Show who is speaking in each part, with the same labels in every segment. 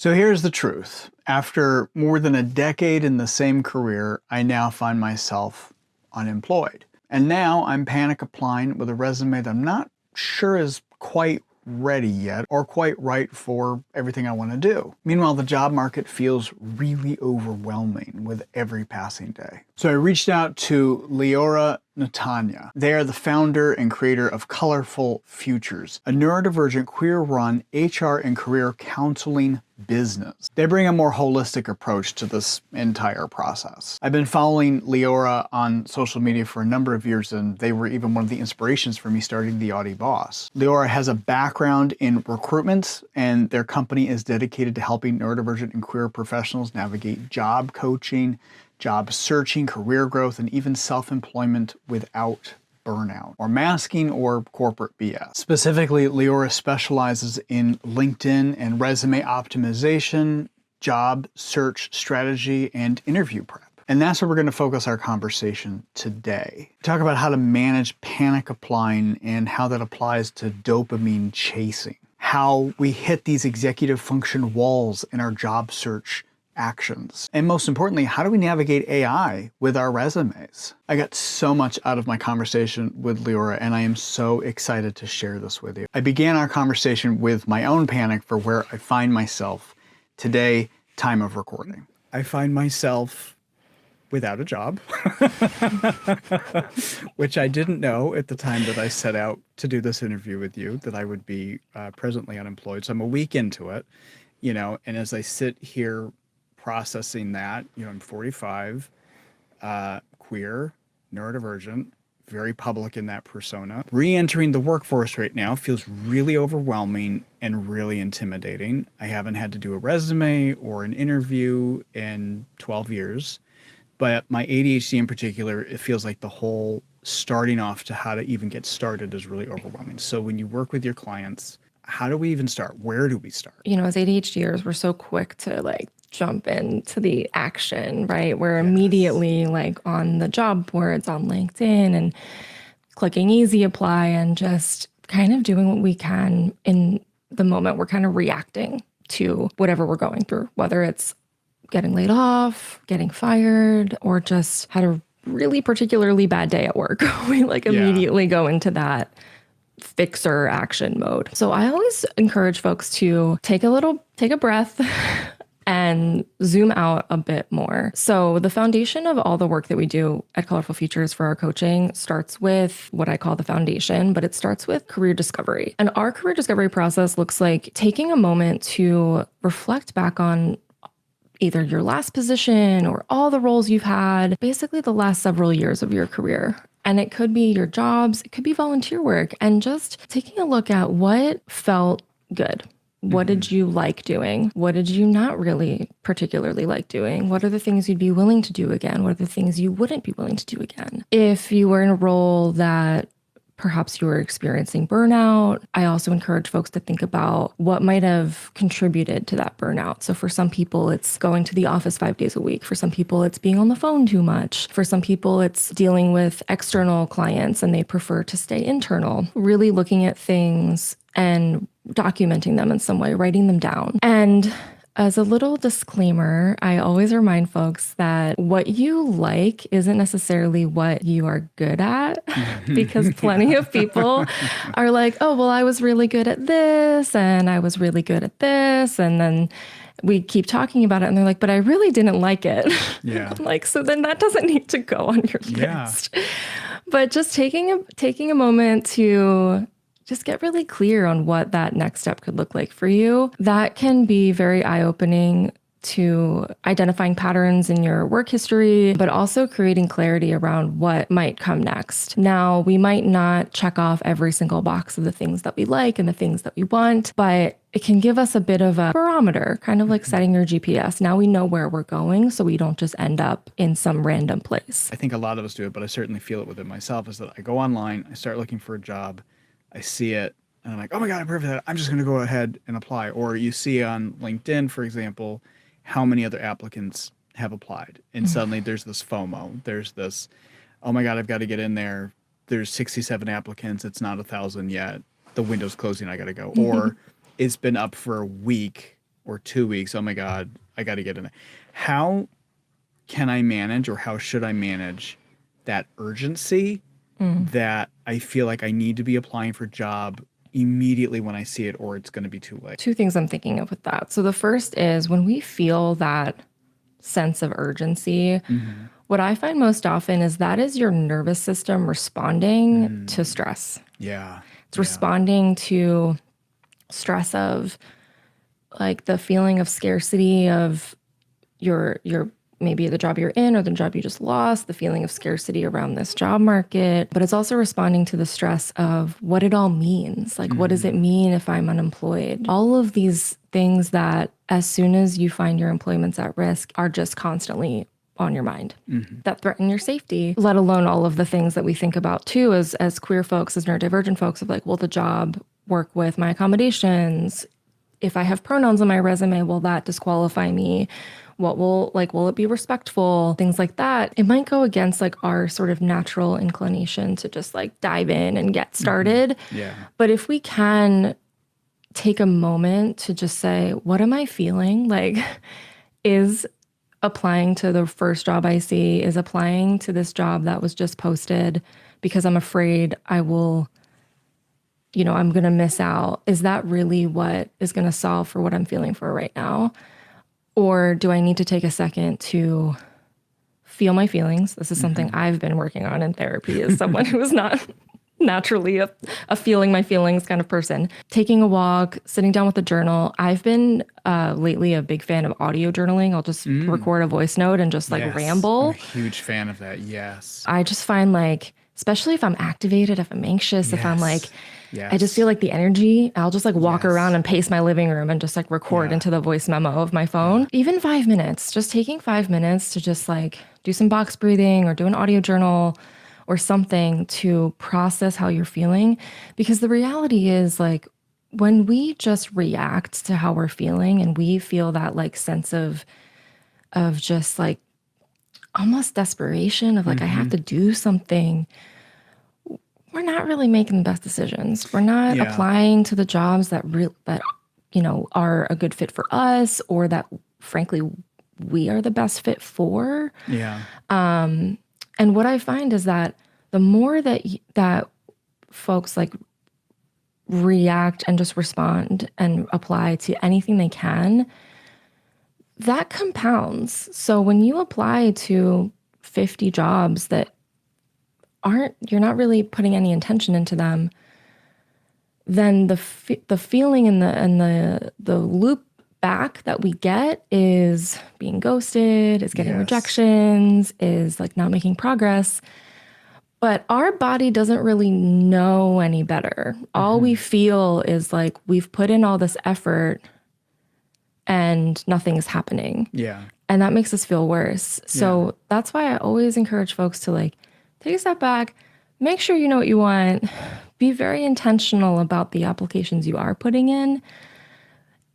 Speaker 1: So here's the truth. After more than a decade in the same career, I now find myself unemployed. And now I'm panic applying with a resume that I'm not sure is quite ready yet or quite right for everything I want to do. Meanwhile, the job market feels really overwhelming with every passing day. So I reached out to Liora Natania. They are the founder and creator of Colorful Futures, a neurodivergent queer-run HR and career counseling business. They bring a more holistic approach to this entire process. I've been following Liora on social media for a number of years, and they were even one of the inspirations for me starting the AuDHD. Liora has a background in recruitment, and their company is dedicated to helping neurodivergent and queer professionals navigate job coaching, job searching, career growth, and even self-employment without burnout or masking or corporate BS. Specifically, Liora specializes in LinkedIn and resume optimization, job search strategy, and interview prep. And that's where we're going to focus our conversation today. Talk about how to manage panic applying and how that applies to dopamine chasing. How we hit these executive function walls in our job search actions. And most importantly, how do we navigate AI with our resumes? I got so much out of my conversation with Liora, and I am so excited to share this with you. I began our conversation with my own panic for where I find myself today, time of recording. I find myself without a job, which I didn't know at the time that I set out to do this interview with you, that I would be presently unemployed. So I'm a week into it, and as I sit here processing that, I'm 45, queer, neurodivergent, very public in that persona. Re-entering the workforce right now feels really overwhelming and really intimidating. I haven't had to do a resume or an interview in 12 years, but my ADHD in particular, it feels like the whole starting off to how to even get started is really overwhelming. So when you work with your clients, how do we even start? Where do we start?
Speaker 2: As ADHDers, we're so quick to jump into the action, right? We're immediately on the job boards, on LinkedIn, and clicking easy apply and just kind of doing what we can in the moment. We're kind of reacting to whatever we're going through, whether it's getting laid off, getting fired, or just had a really particularly bad day at work. We immediately go into that fixer action mode. So I always encourage folks to take a breath and zoom out a bit more. So the foundation of all the work that we do at Colorful Futures for our coaching starts with what I call the foundation, but it starts with career discovery. And our career discovery process looks like taking a moment to reflect back on either your last position or all the roles you've had, basically the last several years of your career. And it could be your jobs, it could be volunteer work, and just taking a look at what felt good. What did you like doing? What did you not really particularly like doing? What are the things you'd be willing to do again? What are the things you wouldn't be willing to do again? If you were in a role that perhaps you were experiencing burnout, I also encourage folks to think about what might have contributed to that burnout. So for some people, it's going to the office 5 days a week. For some people, it's being on the phone too much. For some people, it's dealing with external clients and they prefer to stay internal. Really looking at things and documenting them in some way, writing them down. And as a little disclaimer, I always remind folks that what you like isn't necessarily what you are good at, because plenty of people are like, oh, well, I was really good at this and I was really good at this. And then we keep talking about it and they're like, but I really didn't like it.
Speaker 1: Yeah.
Speaker 2: I'm like, so then that doesn't need to go on your list. But just taking a moment to just get really clear on what that next step could look like for you. That can be very eye-opening to identifying patterns in your work history, but also creating clarity around what might come next. Now, we might not check off every single box of the things that we like and the things that we want, but it can give us a bit of a barometer, kind of like setting your GPS. Now we know where we're going, so we don't just end up in some random place.
Speaker 1: I think a lot of us do it, but I certainly feel it within myself, is that I go online, I start looking for a job, I see it, and I'm like, oh my God, I'm perfect at it. I'm just going to go ahead and apply. Or you see on LinkedIn, for example, how many other applicants have applied. And suddenly there's this FOMO. There's this, oh my God, I've got to get in there. There's 67 applicants. It's not 1,000 yet. The window's closing. I got to go. Or it's been up for a week or 2 weeks, oh my God, I got to get in there. How can I manage, or how should I manage that urgency that I feel like I need to be applying for a job immediately when I see it, or it's going to be too late?
Speaker 2: Two things I'm thinking of with that. So the first is when we feel that sense of urgency, what I find most often is that is your nervous system responding to stress.
Speaker 1: Yeah.
Speaker 2: It's responding to stress of like the feeling of scarcity of your maybe the job you're in or the job you just lost, the feeling of scarcity around this job market, but it's also responding to the stress of what it all means. Like, what does it mean if I'm unemployed? All of these things that as soon as you find your employment's at risk are just constantly on your mind that threaten your safety, let alone all of the things that we think about too as queer folks, as neurodivergent folks of like, will the job work with my accommodations? If I have pronouns on my resume, will that disqualify me? What will it be respectful? Things like that. It might go against like our sort of natural inclination to just like dive in and get started.
Speaker 1: Yeah.
Speaker 2: But if we can take a moment to just say, what am I feeling? Like, is applying to the first job I see, is applying to this job that was just posted because I'm afraid I will, I'm going to miss out. Is that really what is going to solve for what I'm feeling for right now? Or do I need to take a second to feel my feelings? This is something I've been working on in therapy as someone who is not naturally a feeling my feelings kind of person. Taking a walk, sitting down with a journal. I've been lately a big fan of audio journaling. I'll just record a voice note and just like ramble.
Speaker 1: I'm a huge fan of that. Yes.
Speaker 2: I just find like, especially if I'm activated, if I'm anxious, if I'm like, I just feel like the energy, I'll just like walk around and pace my living room and just like record into the voice memo of my phone. Even 5 minutes, just taking 5 minutes to just like do some box breathing or do an audio journal or something to process how you're feeling. Because the reality is like when we just react to how we're feeling and we feel that like sense of just like almost desperation of like, I have to do something, we're not really making the best decisions. We're not applying to the jobs that are a good fit for us, or that frankly we are the best fit for.
Speaker 1: Yeah.
Speaker 2: And what I find is that the more that folks like react and just respond and apply to anything they can, that compounds. So when you apply to 50 jobs that you're not really putting any intention into them, then the feeling and the loop back that we get is being ghosted, is getting rejections, is like not making progress. But our body doesn't really know any better. All we feel is like we've put in all this effort and nothing is happening.
Speaker 1: Yeah.
Speaker 2: And that makes us feel worse. So that's why I always encourage folks to like take a step back, make sure you know what you want, be very intentional about the applications you are putting in.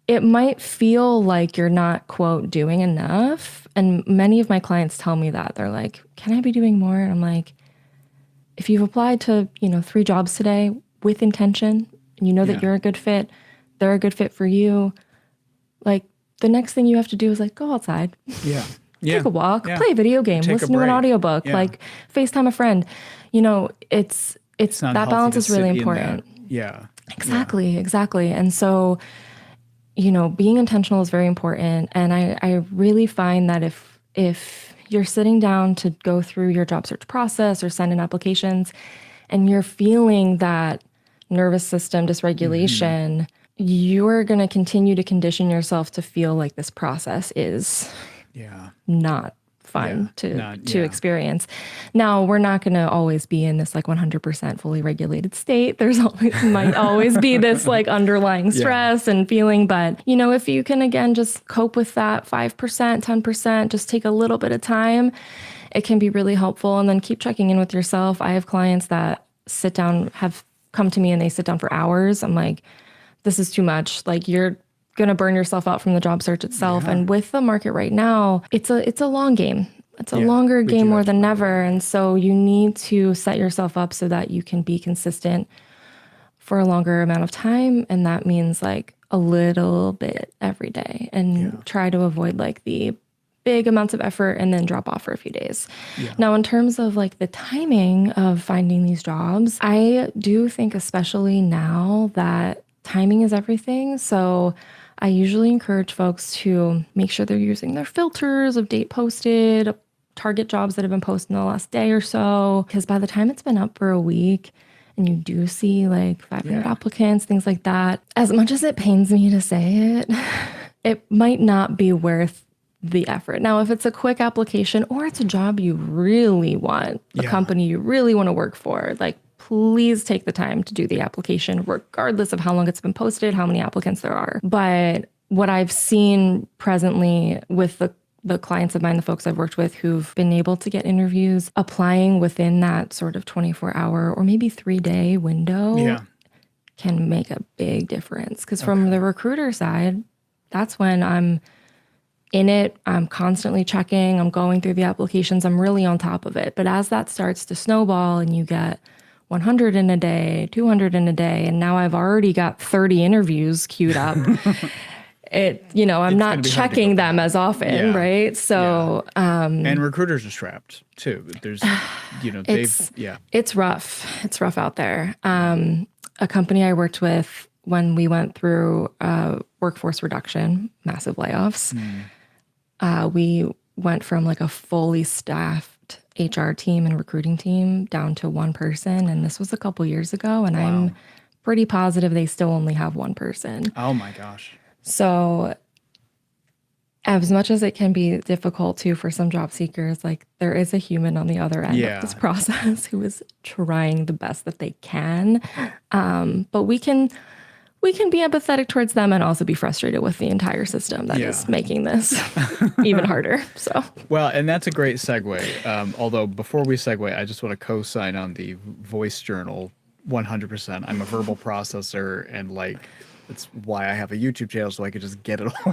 Speaker 2: It might feel like you're not, quote, doing enough. And many of my clients tell me that. They're like, can I be doing more? And I'm like, if you've applied to, 3 jobs today with intention, and you know that you're a good fit, they're a good fit for you, like the next thing you have to do is like go outside.
Speaker 1: Yeah.
Speaker 2: Take a walk, play a video game, listen to an audiobook, like FaceTime a friend. It's that balance is really important.
Speaker 1: Yeah.
Speaker 2: Exactly. And so, being intentional is very important. And I really find that if you're sitting down to go through your job search process or send in applications and you're feeling that nervous system dysregulation, you're going to continue to condition yourself to feel like this process is not fun to experience. Now, we're not going to always be in this like 100% fully regulated state. There's might always be this like underlying stress and feeling. But, if you can, again, just cope with that 5%, 10%, just take a little bit of time, it can be really helpful. And then keep checking in with yourself. I have clients that have come to me and they sit down for hours. I'm like, this is too much. Like you're going to burn yourself out from the job search itself. And with the market right now, it's a long game. It's a longer game more than ever. And so you need to set yourself up so that you can be consistent for a longer amount of time. And that means like a little bit every day and try to avoid like the big amounts of effort and then drop off for a few days.
Speaker 1: Yeah.
Speaker 2: Now, in terms of like the timing of finding these jobs, I do think especially now that timing is everything. So I usually encourage folks to make sure they're using their filters of date posted, target jobs that have been posted in the last day or so, because by the time it's been up for a week, and you do see like 500 applicants, things like that, as much as it pains me to say it, it might not be worth the effort. Now, if it's a quick application or it's a job you really want, a company you really want to work for, like please take the time to do the application, regardless of how long it's been posted, how many applicants there are. But what I've seen presently with the clients of mine, the folks I've worked with who've been able to get interviews, applying within that sort of 24-hour or maybe 3-day window can make a big difference. Because from the recruiter side, that's when I'm in it. I'm constantly checking. I'm going through the applications. I'm really on top of it. But as that starts to snowball and you get 100 in a day, 200 in a day, and now I've already got 30 interviews queued up, I'm not checking them as often, right? So,
Speaker 1: and recruiters are strapped too. There's,
Speaker 2: it's rough. It's rough out there. A company I worked with when we went through workforce reduction, massive layoffs, we went from like a fully staffed HR team and recruiting team down to one person. And this was a couple years ago. And I'm pretty positive they still only have one person.
Speaker 1: Oh my gosh.
Speaker 2: So as much as it can be difficult too for some job seekers, like there is a human on the other end of this process who is trying the best that they can. But we can be empathetic towards them and also be frustrated with the entire system that is making this even harder. So
Speaker 1: well, and that's a great segue. Although before we segue, I just want to co-sign on the voice journal 100%. I'm a verbal processor, and like that's why I have a YouTube channel, so I could just get it all.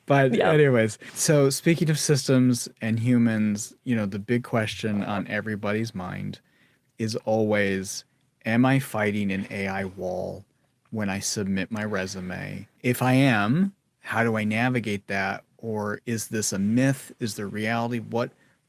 Speaker 1: But anyways, so speaking of systems and humans, the big question on everybody's mind is always, am I fighting an AI wall when I submit my resume? If I am, how do I navigate that? Or is this a myth? Is there reality?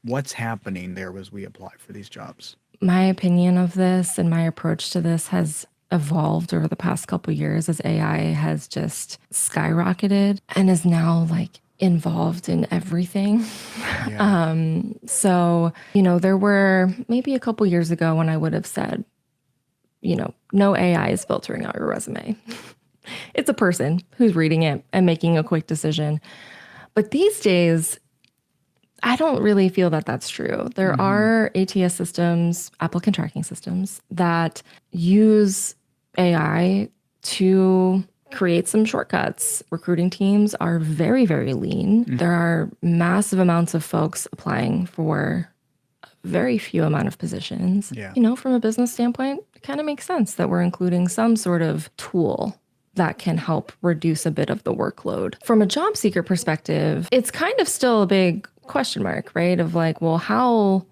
Speaker 1: What's happening there as we apply for these jobs?
Speaker 2: My opinion of this and my approach to this has evolved over the past couple of years as AI has just skyrocketed and is now like involved in everything. So, there were maybe a couple years ago when I would have said, no AI is filtering out your resume. It's a person who's reading it and making a quick decision. But these days, I don't really feel that that's true. There are ATS systems, applicant tracking systems, that use AI to create some shortcuts. Recruiting teams are very, very lean. There are massive amounts of folks applying for a very few amount of positions. From a business standpoint, it kind of makes sense that we're including some sort of tool that can help reduce a bit of the workload. From a job seeker perspective, it's kind of still a big question mark, right? Of like, well, how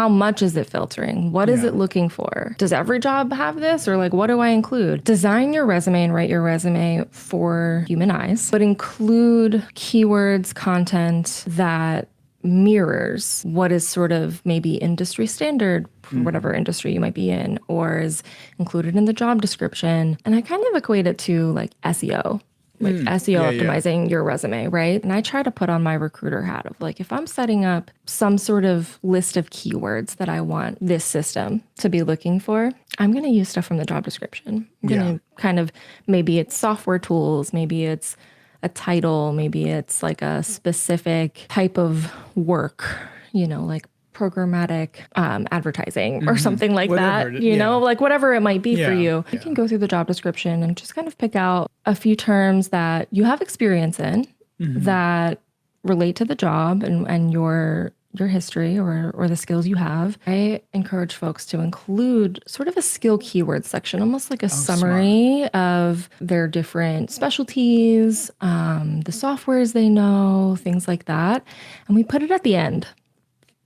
Speaker 2: much is it filtering? What is it looking for? Does every job have this? Or like, what do I include? Design your resume and write your resume for human eyes, but include keywords, content that mirrors what is sort of maybe industry standard for whatever industry you might be in, or is included in the job description. And I kind of equate it to like SEO. Like SEO optimizing your resume, right? And I try to put on my recruiter hat of like, if I'm setting up some sort of list of keywords that I want this system to be looking for, I'm going to use stuff from the job description. I'm going to kind of, maybe it's software tools, maybe it's a title, maybe it's like a specific type of work, like programmatic advertising or something like that, like whatever it might be for you. You can go through the job description and just kind of pick out a few terms that you have experience in that relate to the job and your history or the skills you have. I encourage folks to include sort of a skill keyword section, almost like a summary of their different specialties, the softwares they know, things like that. And we put it at the end,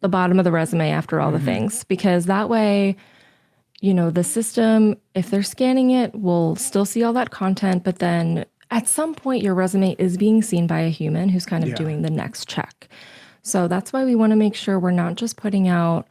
Speaker 2: the bottom of the resume after all the things, because that way the system, if they're scanning it, will still see all that content, but then at some point your resume is being seen by a human who's kind of doing the next check. So that's why we want to make sure we're not just putting out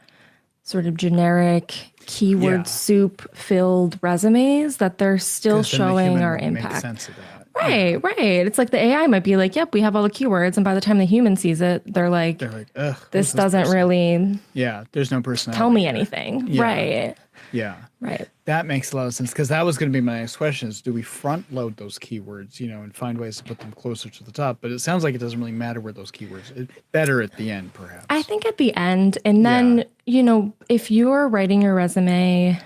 Speaker 2: sort of generic keyword soup filled resumes, that they're still showing our impact.
Speaker 1: Make sense of that.
Speaker 2: Right, right. It's like the AI might be like, yep, we have all the keywords. And by the time the human sees it, they're like,
Speaker 1: ugh,
Speaker 2: this doesn't really
Speaker 1: there's no personality.
Speaker 2: tell me anything.
Speaker 1: Yeah.
Speaker 2: Right.
Speaker 1: Yeah.
Speaker 2: Right.
Speaker 1: That makes a lot of sense, because that was going to be my next question is, do we front load those keywords, and find ways to put them closer to the top? But it sounds like it doesn't really matter where those keywords, better at the end, perhaps.
Speaker 2: I think at the end, and then, if you're writing your resume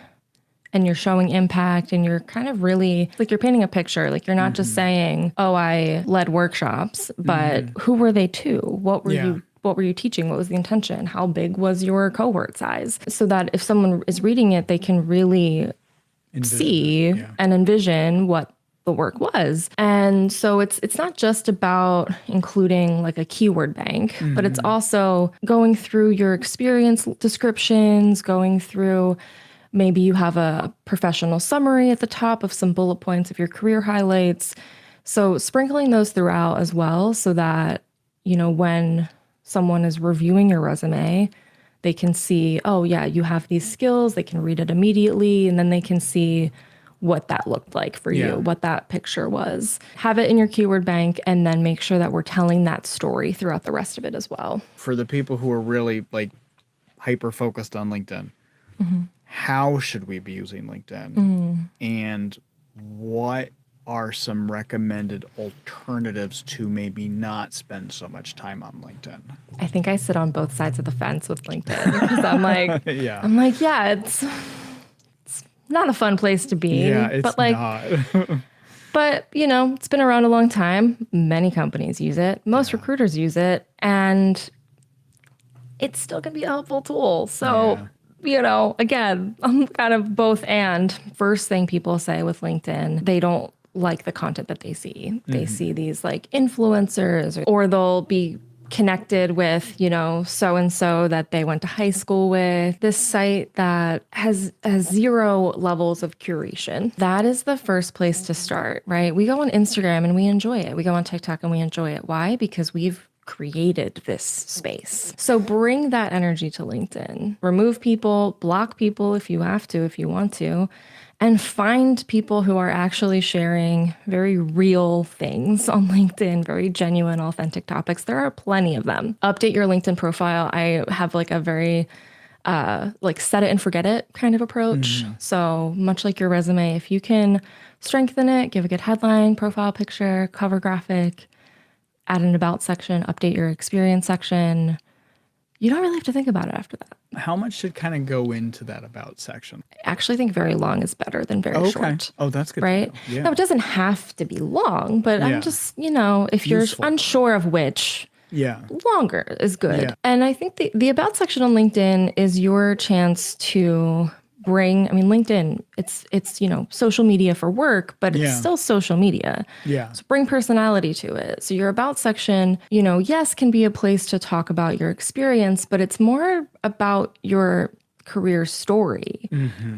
Speaker 2: and you're showing impact and you're kind of really like you're painting a picture, like you're not just saying, oh, I led workshops, but who were they to? What were you teaching? What was the intention? How big was your cohort size? So that if someone is reading it, they can really see and envision what the work was. And so it's not just about including like a keyword bank, but it's also going through your experience descriptions, going through, maybe you have a professional summary at the top of some bullet points of your career highlights. So sprinkling those throughout as well, so that, when someone is reviewing your resume, they can see, oh yeah, you have these skills, they can read it immediately, and then they can see what that looked like for you, what that picture was. Have it in your keyword bank, and then make sure that we're telling that story throughout the rest of it as well.
Speaker 1: For the people who are really like hyper focused on LinkedIn, how should we be using LinkedIn? And what are some recommended alternatives to maybe not spend so much time on LinkedIn?
Speaker 2: I think I sit on both sides of the fence with LinkedIn, because I'm like, it's not a fun place to be.
Speaker 1: Yeah, it's
Speaker 2: but like,
Speaker 1: not.
Speaker 2: But, it's been around a long time. Many companies use it. Most recruiters use it. And it's still going to be a helpful tool. So, again, I'm kind of both and. First thing people say with LinkedIn, they don't like the content that they see. They see these like influencers, or they'll be connected with, so-and-so that they went to high school with, this site that has zero levels of curation. That is the first place to start, right? We go on Instagram and we enjoy it. We go on TikTok and we enjoy it. Why? Because we've created this space. So bring that energy to LinkedIn. Remove people, block people if you have to, if you want to, and find people who are actually sharing very real things on LinkedIn, very genuine, authentic topics. There are plenty of them. Update your LinkedIn profile. I have like a very set it and forget it kind of approach. So much like your resume, if you can strengthen it, give a good headline, profile picture, cover graphic, add an about section, update your experience section, you don't really have to think about it after that.
Speaker 1: How much should kind of go into that about section?
Speaker 2: I actually think very long is better than very short.
Speaker 1: Oh, that's good.
Speaker 2: Right?
Speaker 1: Yeah.
Speaker 2: No, it doesn't have to be long, but I'm just, if you're unsure of which, longer is good.
Speaker 1: Yeah.
Speaker 2: And I think the about section on LinkedIn is your chance to bring, LinkedIn, it's social media for work, but it's still social media.
Speaker 1: Yeah.
Speaker 2: So bring personality to it. So your about section, yes, can be a place to talk about your experience, but it's more about your career story,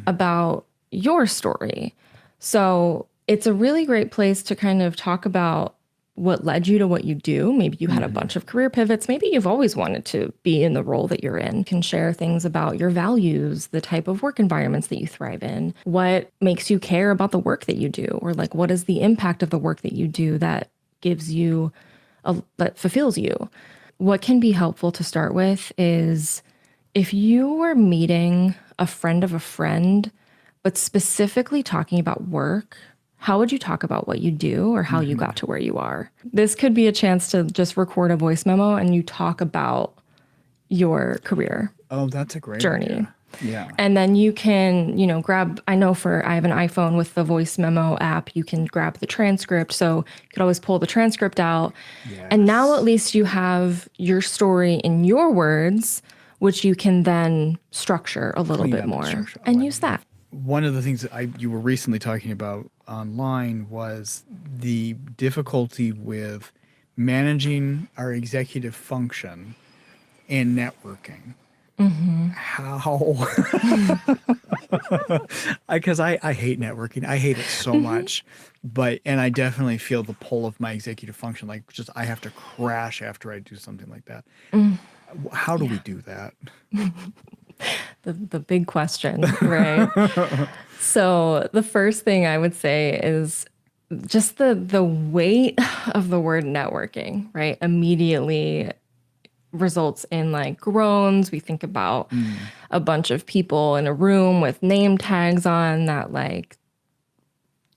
Speaker 2: about your story. So it's a really great place to kind of talk about what led you to what you do. Maybe you had a bunch of career pivots. Maybe you've always wanted to be in the role that you're in. You can share things about your values, the type of work environments that you thrive in, what makes you care about the work that you do, or like what is the impact of the work that you do that gives you, that fulfills you. What can be helpful to start with is if you were meeting a friend of a friend, but specifically talking about work, how would you talk about what you do or how you got to where you are? This could be a chance to just record a voice memo and you talk about your career.
Speaker 1: Oh, that's a great
Speaker 2: journey.
Speaker 1: Idea. Yeah.
Speaker 2: And then you can, grab, I have an iPhone with the voice memo app. You can grab the transcript. So you could always pull the transcript out. Yes. And now at least you have your story in your words, which you can then structure a little bit more and use that.
Speaker 1: One of the things that you were recently talking about online was the difficulty with managing our executive function and networking. How? Because I hate networking. I hate it so much. And I definitely feel the pull of my executive function. Like, just I have to crash after I do something like that. How do we do that?
Speaker 2: The big question, right? So the first thing I would say is just the weight of the word networking, right? Immediately results in like groans. We think about a bunch of people in a room with name tags on that, like,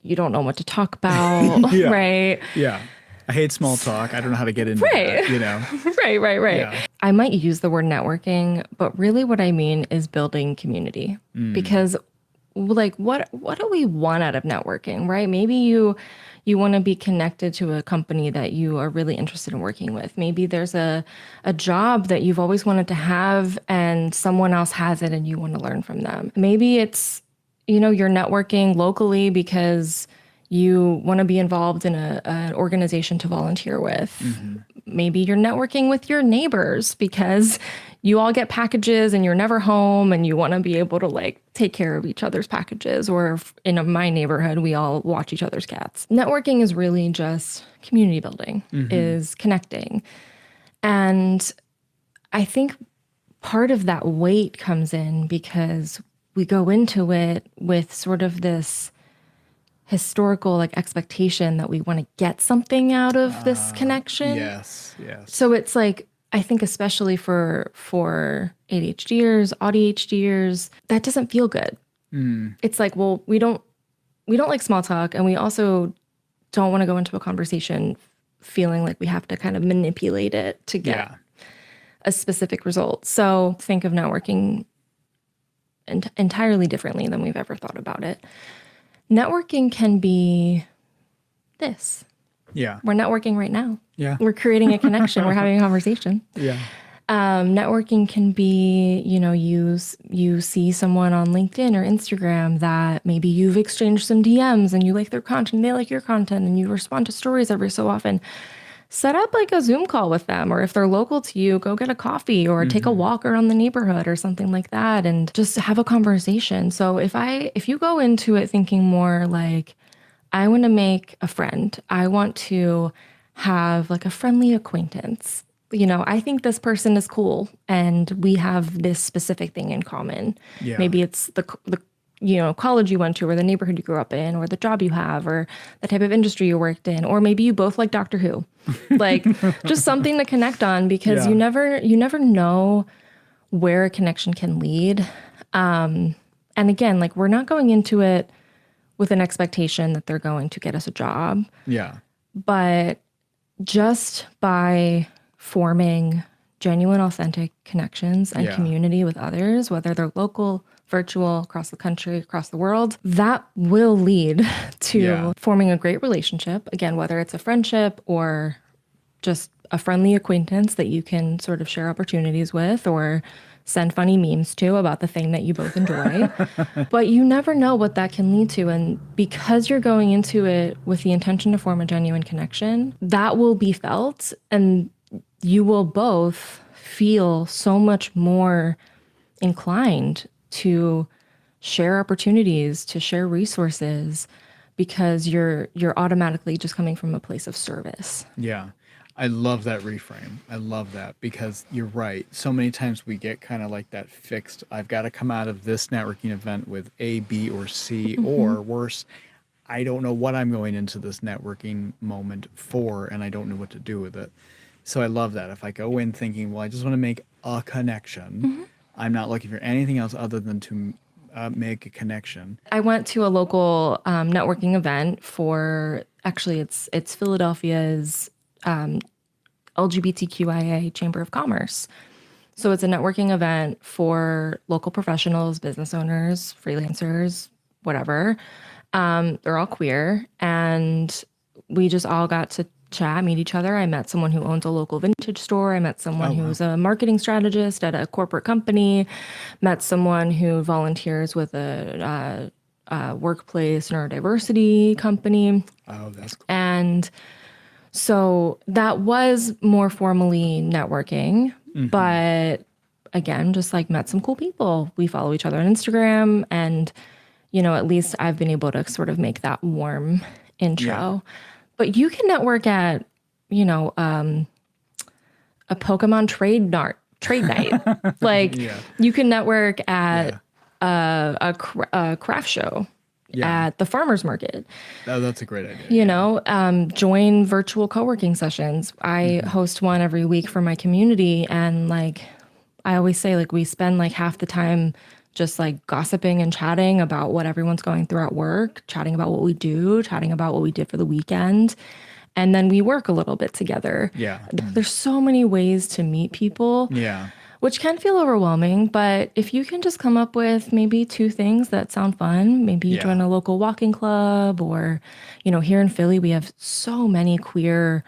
Speaker 2: you don't know what to talk about,
Speaker 1: Yeah.
Speaker 2: right?
Speaker 1: Yeah. I hate small talk. I don't know how to get into
Speaker 2: Right.
Speaker 1: that, you know?
Speaker 2: Right.
Speaker 1: Yeah.
Speaker 2: I might use the word networking, but really what I mean is building community. Because like what do we want out of networking, right? Maybe you want to be connected to a company that you are really interested in working with. Maybe there's a job that you've always wanted to have and someone else has it and you want to learn from them. Maybe it's, you're networking locally because you want to be involved in an organization to volunteer with. Maybe you're networking with your neighbors because you all get packages and you're never home and you want to be able to like take care of each other's packages. Or in my neighborhood, we all watch each other's cats. Networking is really just community building, is connecting. And I think part of that weight comes in because we go into it with sort of this historical like expectation that we want to get something out of this connection.
Speaker 1: Yes.
Speaker 2: So it's like, I think especially for ADHDers, AuDHDers, that doesn't feel good. It's like, well, we don't like small talk, and we also don't want to go into a conversation feeling like we have to kind of manipulate it to get a specific result. So think of networking entirely differently than we've ever thought about it. Networking can be this.
Speaker 1: Yeah.
Speaker 2: We're networking right now.
Speaker 1: Yeah.
Speaker 2: We're creating a connection. We're having a conversation.
Speaker 1: Yeah.
Speaker 2: Networking can be, you see someone on LinkedIn or Instagram that maybe you've exchanged some DMs and you like their content, they like your content, and you respond to stories every so often. Set up like a Zoom call with them, or if they're local to you, go get a coffee or take a walk around the neighborhood or something like that and just have a conversation. So if you go into it thinking more like, I want to make a friend, I want to have like a friendly acquaintance, I think this person is cool and we have this specific thing in common.
Speaker 1: Yeah.
Speaker 2: Maybe it's the college you went to, or the neighborhood you grew up in, or the job you have, or the type of industry you worked in, or maybe you both like Doctor Who, like just something to connect on, because you never know where a connection can lead. And again, like, we're not going into it with an expectation that they're going to get us a job.
Speaker 1: Yeah.
Speaker 2: But just by forming genuine, authentic connections and community with others, whether they're local, virtual, across the country, across the world, that will lead to forming a great relationship. Again, whether it's a friendship or just a friendly acquaintance that you can sort of share opportunities with or send funny memes to about the thing that you both enjoy. But you never know what that can lead to. And because you're going into it with the intention to form a genuine connection, that will be felt, and you will both feel so much more inclined to share opportunities, to share resources, because you're automatically just coming from a place of service.
Speaker 1: Yeah. I love that reframe. I love that, because you're right. So many times we get kind of like that fixed, I've got to come out of this networking event with A, B, or C, or worse, I don't know what I'm going into this networking moment for, and I don't know what to do with it. So I love that. If I go in thinking, well, I just want to make a connection, I'm not looking for anything else other than to make a connection.
Speaker 2: I went to a local networking event for, actually, it's Philadelphia's LGBTQIA Chamber of Commerce. So it's a networking event for local professionals, business owners, freelancers, whatever. They're all queer, and we just all got to chat, meet each other. I met someone who owns a local vintage store. I met someone who's a marketing strategist at a corporate company. Met someone who volunteers with a workplace neurodiversity company.
Speaker 1: Oh, that's cool.
Speaker 2: And so that was more formally networking, but again, just like met some cool people. We follow each other on Instagram, and, at least I've been able to sort of make that warm intro.
Speaker 1: Yeah.
Speaker 2: But you can network at, a Pokemon trade night. Like you can network at a craft show at the farmer's market.
Speaker 1: Oh, that's a great idea.
Speaker 2: Join virtual co-working sessions. I host one every week for my community. And like, I always say, like, we spend like half the time just like gossiping and chatting about what everyone's going through at work, chatting about what we do, chatting about what we did for the weekend. And then we work a little bit together.
Speaker 1: Yeah.
Speaker 2: There's so many ways to meet people.
Speaker 1: Yeah.
Speaker 2: Which can feel overwhelming, but if you can just come up with maybe 2 things that sound fun, maybe you join a local walking club, or, here in Philly, we have so many queer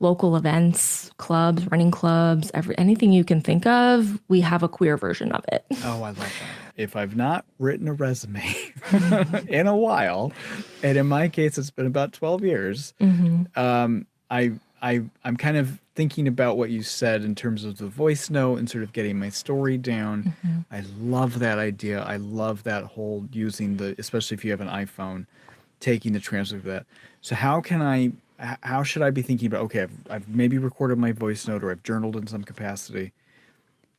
Speaker 2: local events, clubs, running clubs, anything you can think of, we have a queer version of it.
Speaker 1: Oh, I love that. If I've not written a resume in a while, and in my case, it's been about 12 years, I'm kind of thinking about what you said in terms of the voice note and sort of getting my story down. I love that idea. I love that whole using especially if you have an iPhone, taking the transcript of that. So how should I be thinking about, okay, I've maybe recorded my voice note, or I've journaled in some capacity.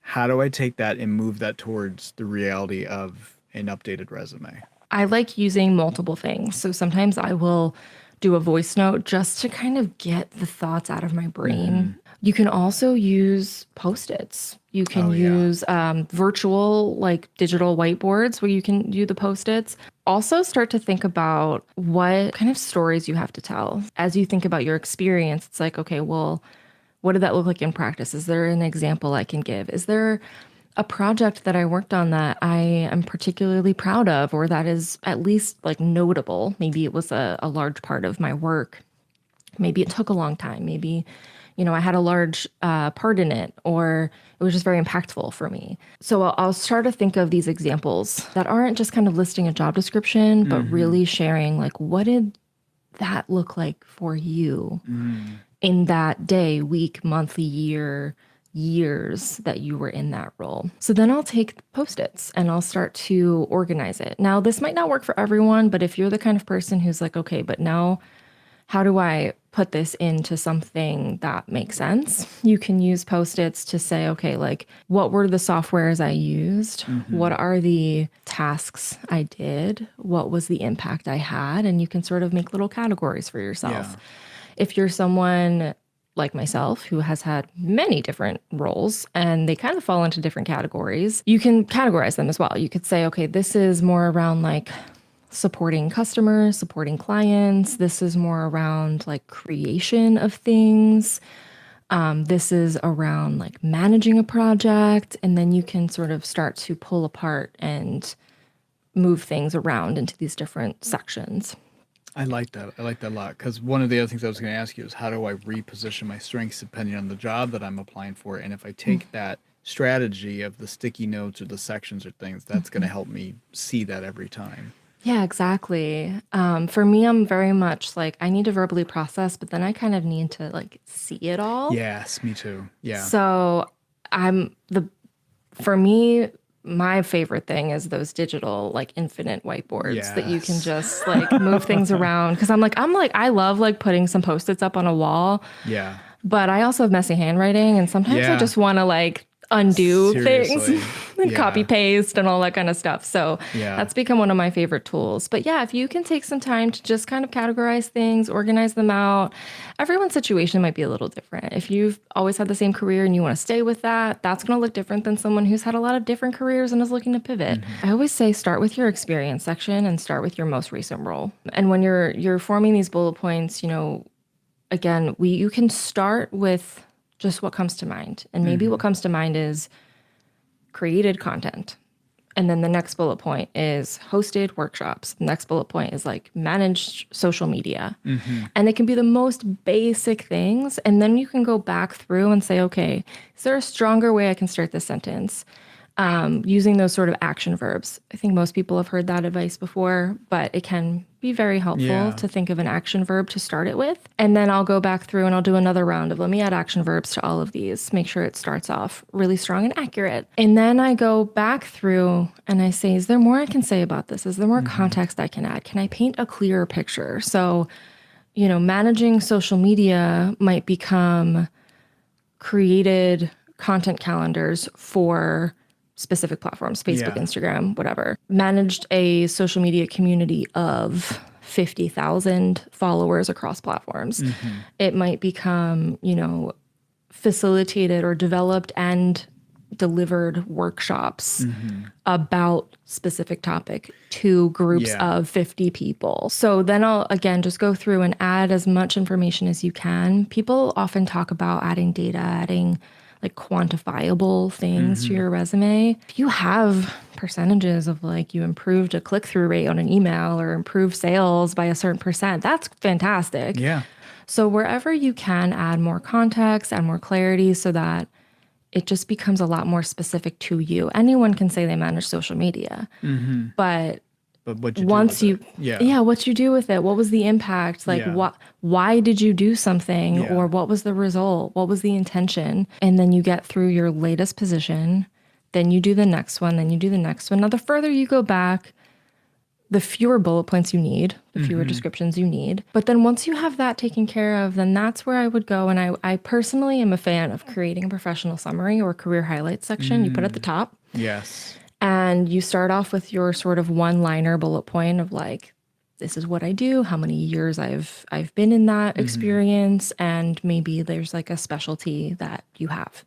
Speaker 1: How do I take that and move that towards the reality of an updated resume?
Speaker 2: I like using multiple things. So sometimes I will do a voice note just to kind of get the thoughts out of my brain. You can also use Post-its. You can use virtual, like digital whiteboards where you can do the Post-its. Also start to think about what kind of stories you have to tell. As you think about your experience, it's like, okay, well, what did that look like in practice? Is there an example I can give? Is there a project that I worked on that I am particularly proud of, or that is at least like notable? Maybe it was a large part of my work. Maybe it took a long time. Maybe, I had a large part in it, or it was just very impactful for me. So I'll start to think of these examples that aren't just kind of listing a job description, but really sharing, like, what did that look like for you in that day, week, month, years that you were in that role. So then I'll take Post-its and I'll start to organize it. Now, this might not work for everyone, but if you're the kind of person who's like, okay, but now how do I put this into something that makes sense? You can use Post-its to say, okay, like, what were the softwares I used? What are the tasks I did? What was the impact I had? And you can sort of make little categories for yourself.
Speaker 1: Yeah.
Speaker 2: If you're someone like myself who has had many different roles and they kind of fall into different categories, you can categorize them as well. You could say, okay, this is more around like supporting customers, supporting clients. This is more around like creation of things. This is around like managing a project. And then you can sort of start to pull apart and move things around into these different sections.
Speaker 1: I like that. I like that a lot, because one of the other things I was going to ask you is, how do I reposition my strengths depending on the job that I'm applying for? And if I take that strategy of the sticky notes or the sections or things, that's going to help me see that every time.
Speaker 2: Yeah, exactly. For me, I'm very much like, I need to verbally process, but then I kind of need to like see it all.
Speaker 1: Yes, me too. Yeah.
Speaker 2: So for me, my favorite thing is those digital, like infinite whiteboards that you can just like move things around. Cause I'm like, I love like putting some Post-its up on a wall.
Speaker 1: Yeah.
Speaker 2: But I also have messy handwriting, and sometimes I just want to like undo things and copy paste and all that kind of stuff. So that's become one of my favorite tools. But yeah, if you can take some time to just kind of categorize things, organize them out, everyone's situation might be a little different. If you've always had the same career and you want to stay with that, that's going to look different than someone who's had a lot of different careers and is looking to pivot. I always say start with your experience section and start with your most recent role. And when you're forming these bullet points, again, you can start with just what comes to mind. And maybe what comes to mind is created content. And then the next bullet point is hosted workshops. The next bullet point is like managed social media. And it can be the most basic things. And then you can go back through and say, okay, is there a stronger way I can start this sentence? Using those sort of action verbs. I think most people have heard that advice before, but it can be very helpful
Speaker 1: Yeah.
Speaker 2: to think of an action verb to start it with. And then I'll go back through and I'll do another round of let me add action verbs to all of these, make sure it starts off really strong and accurate. And then I go back through and I say, is there more I can say about this? Is there more context I can add? Can I paint a clearer picture? So, managing social media might become created content calendars for specific platforms, Facebook,
Speaker 1: Yeah.
Speaker 2: Instagram, whatever. Managed a social media community of 50,000 followers across platforms. It might become, facilitated or developed and delivered workshops about specific topic to groups of 50 people. So then I'll again just go through and add as much information as you can. People often talk about adding data, adding like quantifiable things to your resume. If you have percentages of like you improved a click-through rate on an email or improved sales by a certain percent, that's fantastic.
Speaker 1: Yeah.
Speaker 2: So wherever you can add more context, add more clarity so that it just becomes a lot more specific to you. Anyone can say they manage social media, but
Speaker 1: what you
Speaker 2: once
Speaker 1: do
Speaker 2: you,
Speaker 1: with it.
Speaker 2: what you do with it, what was the impact? Like why did you do something or what was the result? What was the intention? And then you get through your latest position, then you do the next one, then you do the next one. Now, the further you go back, the fewer bullet points you need, the fewer descriptions you need. But then once you have that taken care of, then that's where I would go. And I personally am a fan of creating a professional summary or career highlights section. You put at the top.
Speaker 1: Yes.
Speaker 2: And you start off with your sort of one-liner bullet point of like, this is what I do, how many years I've been in that experience, and maybe there's like a specialty that you have.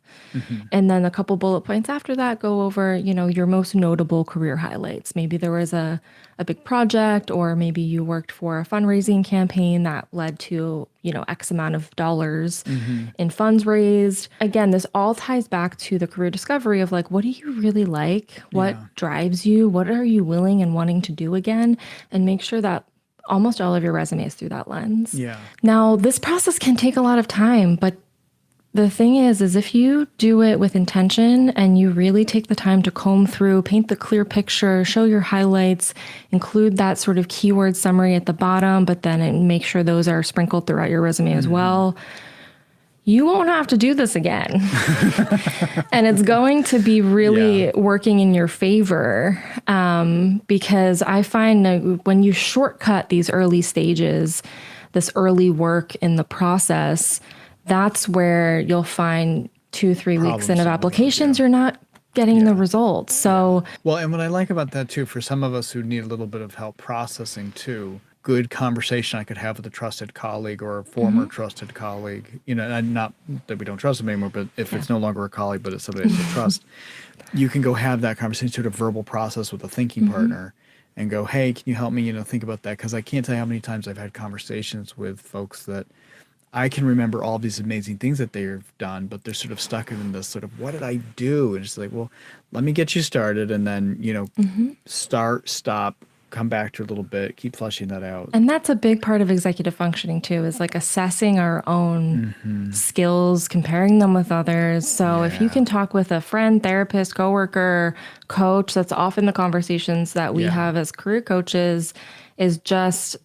Speaker 2: And then a couple bullet points after that go over, your most notable career highlights. Maybe there was a big project, or maybe you worked for a fundraising campaign that led to, X amount of dollars in funds raised. Again, this all ties back to the career discovery of like, what do you really like? What drives you? What are you willing and wanting to do again? And make sure that almost all of your resume is through that lens.
Speaker 1: Yeah.
Speaker 2: Now, this process can take a lot of time, but the thing is if you do it with intention and you really take the time to comb through, paint the clear picture, show your highlights, include that sort of keyword summary at the bottom, but then make sure those are sprinkled throughout your resume as well, you won't have to do this again. And it's going to be really working in your favor, because I find that when you shortcut these early stages, this early work in the process, that's where you'll find 2-3 weeks in of applications, you're not getting the results. So,
Speaker 1: well, and what I like about that too, for some of us who need a little bit of help processing too, good conversation I could have with a trusted colleague or a former trusted colleague, and not that we don't trust them anymore, but if it's no longer a colleague, but it's somebody I still trust, you can go have that conversation, sort of verbal process with a thinking partner and go, hey, can you help me, think about that? Because I can't tell you how many times I've had conversations with folks that I can remember all these amazing things that they've done, but they're sort of stuck in this sort of, what did I do? And it's like, well, let me get you started, and then, start, stop, come back to a little bit, keep fleshing that out.
Speaker 2: And that's a big part of executive functioning too, is like assessing our own skills, comparing them with others. So if you can talk with a friend, therapist, coworker, coach, that's often the conversations that we have as career coaches, is just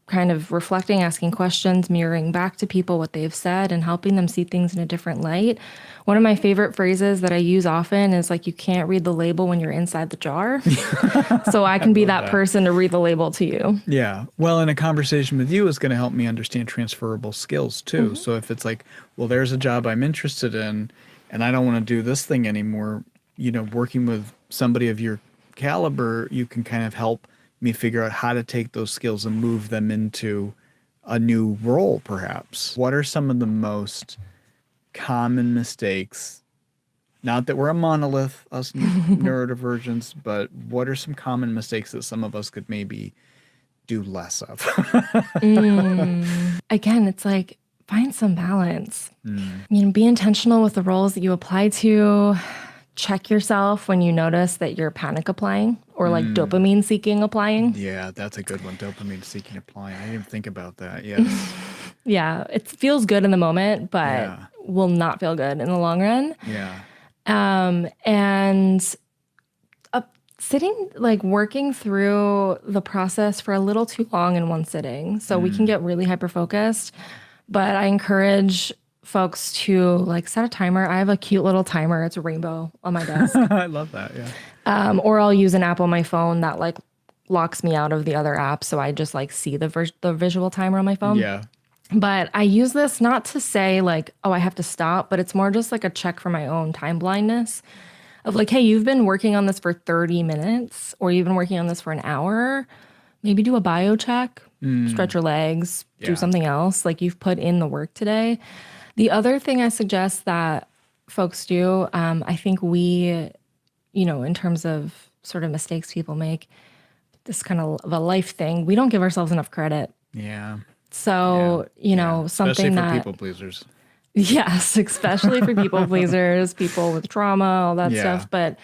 Speaker 2: kind of reflecting, asking questions, mirroring back to people what they've said and helping them see things in a different light. One of my favorite phrases that I use often is like, you can't read the label when you're inside the jar. So I can be that person to read the label to you.
Speaker 1: Yeah. Well, and a conversation with you is going to help me understand transferable skills too. So if it's like, well, there's a job I'm interested in and I don't want to do this thing anymore, working with somebody of your caliber, you can kind of help me figure out how to take those skills and move them into a new role, perhaps. What are some of the most common mistakes? Not that we're a monolith, us neurodivergents, but what are some common mistakes that some of us could maybe do less of?
Speaker 2: Again, it's like, find some balance. Be intentional with the roles that you apply to. Check yourself when you notice that you're panic applying or like dopamine-seeking applying.
Speaker 1: Yeah, that's a good one. Dopamine-seeking applying. I didn't even think about that. Yes.
Speaker 2: Yeah, it feels good in the moment, but will not feel good in the long run.
Speaker 1: Yeah.
Speaker 2: And like working through the process for a little too long in one sitting. So we can get really hyper focused, but I encourage folks to like set a timer. I have a cute little timer. It's a rainbow on my desk.
Speaker 1: I love that. Yeah.
Speaker 2: Or I'll use an app on my phone that like locks me out of the other apps. So I just like see the visual timer on my phone.
Speaker 1: Yeah.
Speaker 2: But I use this not to say like, oh, I have to stop, but it's more just like a check for my own time blindness of like, hey, you've been working on this for 30 minutes or you've been working on this for an hour. Maybe do a bio check, stretch your legs, do something else. Like you've put in the work today. The other thing I suggest that folks do, I think we, in terms of sort of mistakes people make, this kind of a life thing, we don't give ourselves enough credit.
Speaker 1: Yeah.
Speaker 2: So, something
Speaker 1: especially for
Speaker 2: that
Speaker 1: people pleasers.
Speaker 2: Yes, especially for people pleasers, people with trauma, all that stuff. But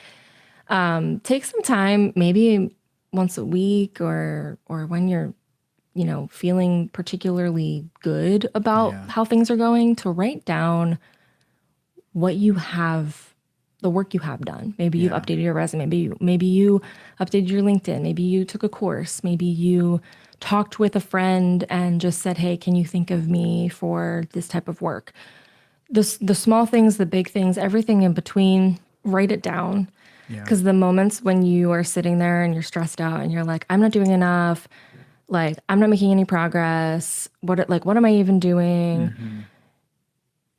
Speaker 2: take some time, maybe once a week or when you're, feeling particularly good about how things are going, to write down what you have, the work you have done. Maybe you've updated your resume. Maybe you updated your LinkedIn. Maybe you took a course. Maybe you talked with a friend and just said, hey, can you think of me for this type of work? The small things, the big things, everything in between, write it down. Because the moments when you are sitting there and you're stressed out and you're like, I'm not doing enough, like I'm not making any progress. What am I even doing?
Speaker 1: Mm-hmm.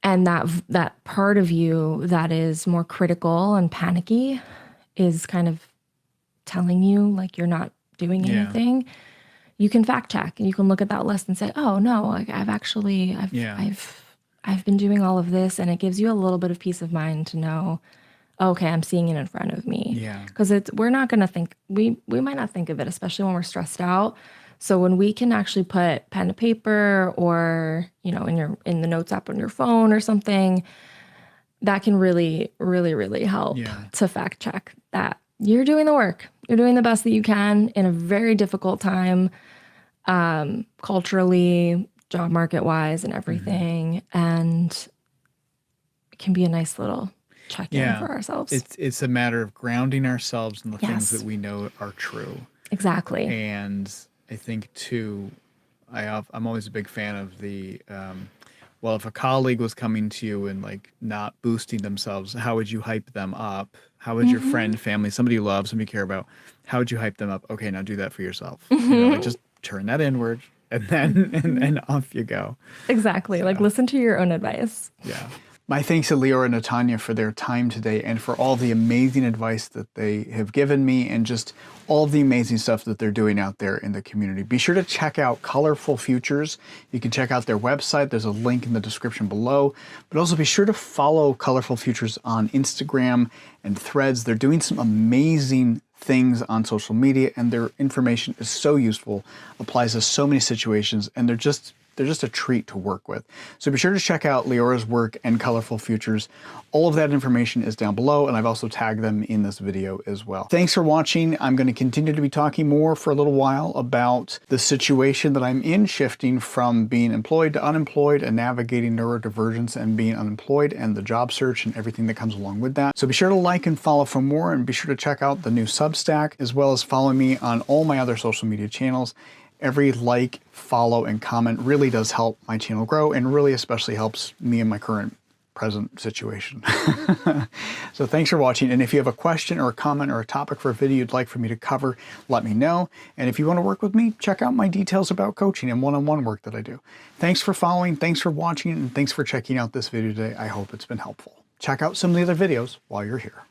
Speaker 2: And that part of you that is more critical and panicky is kind of telling you like you're not doing anything. You can fact check and you can look at that list and say, oh no, like I've been doing all of this, and it gives you a little bit of peace of mind to know, okay, I'm seeing it in front of me.
Speaker 1: Yeah.
Speaker 2: Because we're not going to think, we might not think of it, especially when we're stressed out. So when we can actually put pen to paper or, in the notes app on your phone or something, that can really, really, really help to fact check that you're doing the work. You're doing the best that you can in a very difficult time, culturally, job market wise and everything. And it can be a nice little check-in for ourselves.
Speaker 1: It's a matter of grounding ourselves in the things that we know are true.
Speaker 2: Exactly.
Speaker 1: And I think too, I'm always a big fan of the, well, if a colleague was coming to you and like not boosting themselves, how would you hype them up? How would your friend, family, somebody you love, somebody you care about, how would you hype them up? Okay, now do that for yourself. Like just turn that inward and then and off you go.
Speaker 2: Exactly. So, like listen to your own advice.
Speaker 1: Yeah. My thanks to Liora Natania for their time today and for all the amazing advice that they have given me and just all the amazing stuff that they're doing out there in the community. Be sure to check out Colorful Futures. You can check out their website. There's a link in the description below. But also be sure to follow Colorful Futures on Instagram and Threads. They're doing some amazing things on social media, and their information is so useful, applies to so many situations, and they're just a treat to work with. So be sure to check out Liora's work and Colorful Futures. All of that information is down below, and I've also tagged them in this video as well. Thanks for watching. I'm going to continue to be talking more for a little while about the situation that I'm in, shifting from being employed to unemployed and navigating neurodivergence and being unemployed and the job search and everything that comes along with that. So be sure to like and follow for more, and be sure to check out the new Substack, as well as follow me on all my other social media channels. Every like, follow, and comment really does help my channel grow, and really especially helps me in my present situation. So thanks for watching, and if you have a question or a comment or a topic for a video you'd like for me to cover, let me know. And if you want to work with me, check out my details about coaching and one-on-one work that I do. Thanks for following, thanks for watching, and thanks for checking out this video today. I hope it's been helpful. Check out some of the other videos while you're here.